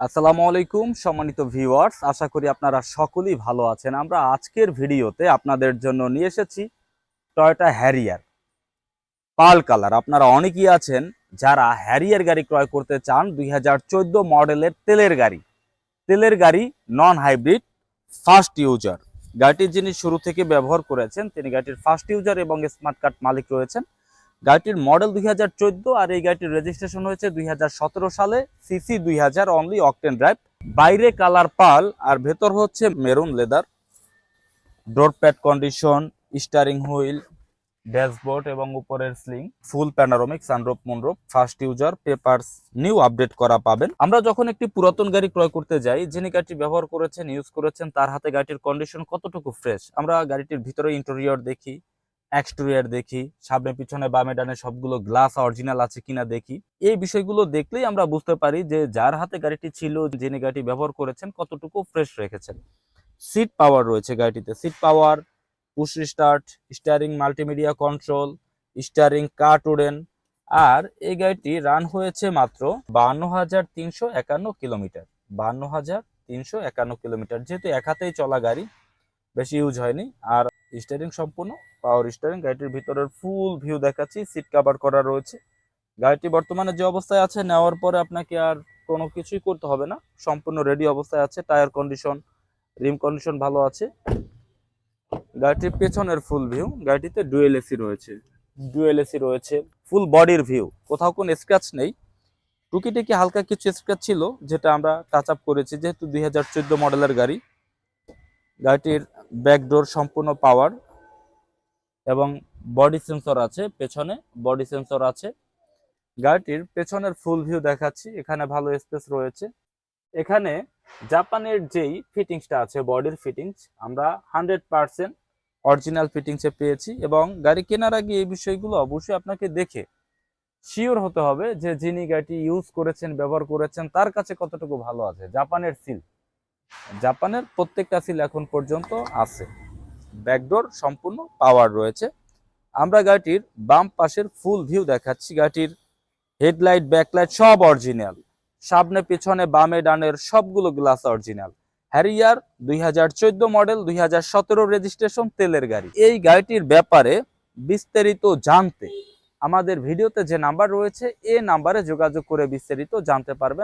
আসসালামু আলাইকুম সম্মানিত ভিউয়ার্স, আশা করি আপনারা সকলেই ভালো আছেন। আমরা আজকের ভিডিওতে আপনাদের জন্য নিয়ে এসেছি টয়োটা হ্যারিয়ার পার্ল কালার। আপনারা অনেকেই আছেন যারা হ্যারিয়ার গাড়ি ক্রয় করতে চান। 2014 মডেলের তেলের গাড়ি নন হাইব্রিড ফার্স্ট ইউজার। গাড়িটির যিনি শুরু থেকে ব্যবহার করেছেন তিনি গাড়িটির ফার্স্ট ইউজার এবং স্মার্ট কার্ড মালিক রয়েছেন। গাড়িটির মডেল 2014 আর এই গাড়িটির রেজিস্ট্রেশন হয়েছে 2017 সালে। CC 2000, only octane drive. বাইরে কালার পাল আর ভেতর হচ্ছে মেরুন লেদার। ডোর pad condition, steering wheel, dashboard এবং উপরের স্লিং ফুল panoramic, sunroof, moonroof. First user, papers new update করা পাবেন। আমরা যখন একটি পুরাতন গাড়ি ক্রয় করতে যাই, যিনি গাড়িটি ব্যবহার করেছেন, ইউজ করেছেন, তার হাতে গাড়িটির কন্ডিশন কতটুকু ফ্রেশ, আমরা গাড়িটির ভিতরে ইন্টেরিয়র দেখি, এক্সটেরিয়র দেখি, সামনে পিছনে বামে ডানে সবগুলো গ্লাস অরিজিনাল আছে কিনা দেখি। এই বিষয়গুলো দেখলেই আমরা বুঝতে পারি যে যার হাতে গাড়িটি ছিল, যিনি গাড়িটি ব্যবহার করেছেন, কতটুকু ফ্রেশ রেখেছেন। সিট পাওয়ার রয়েছে গাড়িটিতে, seat power, push start, steering multimedia control, steering কার্টুডেন। আর এই গাড়িটি রান হয়েছে মাত্র 52,351 কিলোমিটার। 52,351 কিলোমিটার, যেহেতু এক হাতেই চলা গাড়ি, বেশি ইউজ হয়নি। আর স্টিয়ারিং সম্পূর্ণ পাওয়ার স্টিয়ারিং। গাড়িটির ভিতরের ফুল ভিউ দেখাচ্ছি, সিট কভার করা রয়েছে। গাড়িটি বর্তমানে যে অবস্থায় আছে, নেওয়ার পরে আপনাকে আর কোনো কিছুই করতে হবে না, সম্পূর্ণ রেডি অবস্থায় আছে। টায়ার কন্ডিশন, রিম কন্ডিশন ভালো আছে। গাড়িটির পেছনের ফুল ভিউ, গাড়িটিতে ডুয়েল এসি রয়েছে, ফুল বডির ভিউ, কোথাও কোনো স্ক্র্যাচ নেই। টুকিটাকি হালকা কিছু স্ক্র্যাচ ছিল, যেটা আমরা টাচ আপ করেছি, যেহেতু 2014 মডেলের গাড়ি। গাড়িটির ব্যাকডোর সম্পূর্ণ পাওয়ার এবং বডি সেন্সর আছে, পেছনে বডি সেন্সর আছে। গাড়িটির পেছনের ফুল ভিউ দেখাচ্ছি, এখানে ভালো স্পেস রয়েছে। এখানে জাপানের যেই ফিটিংসটা আছে, বডির ফিটিংস, আমরা 100% অরিজিনাল ফিটিংসে পেয়েছি। এবং গাড়ি কেনার আগে এই বিষয়গুলো অবশ্যই আপনাকে দেখে শিওর হতে হবে যে যিনি গাড়িটি ইউজ করেছেন, ব্যবহার করেছেন, তার কাছে কতটুকু ভালো আছে। জাপানের প্রত্যেকটা সিল এখন পর্যন্ত আছে। ব্যাকডোর সম্পূর্ণ পাওয়ার রয়েছে। আমরা গাড়িটির বাম পাশের ফুল ভিউ দেখাচ্ছি। গাড়িটির হেডলাইট, ব্যাকলাইট সব অরিজিনাল, সামনে পিছনে বামে ডানের সবগুলো glass original. Harrier 2014 model, 2017 registration, তেলের গাড়ি। এই গাড়িটির ব্যাপারে বিস্তারিত জানতে আমাদের ভিডিওতে যে নাম্বার রয়েছে, এই নাম্বারে যোগাযোগ করে বিস্তারিত জানতে পারবেন।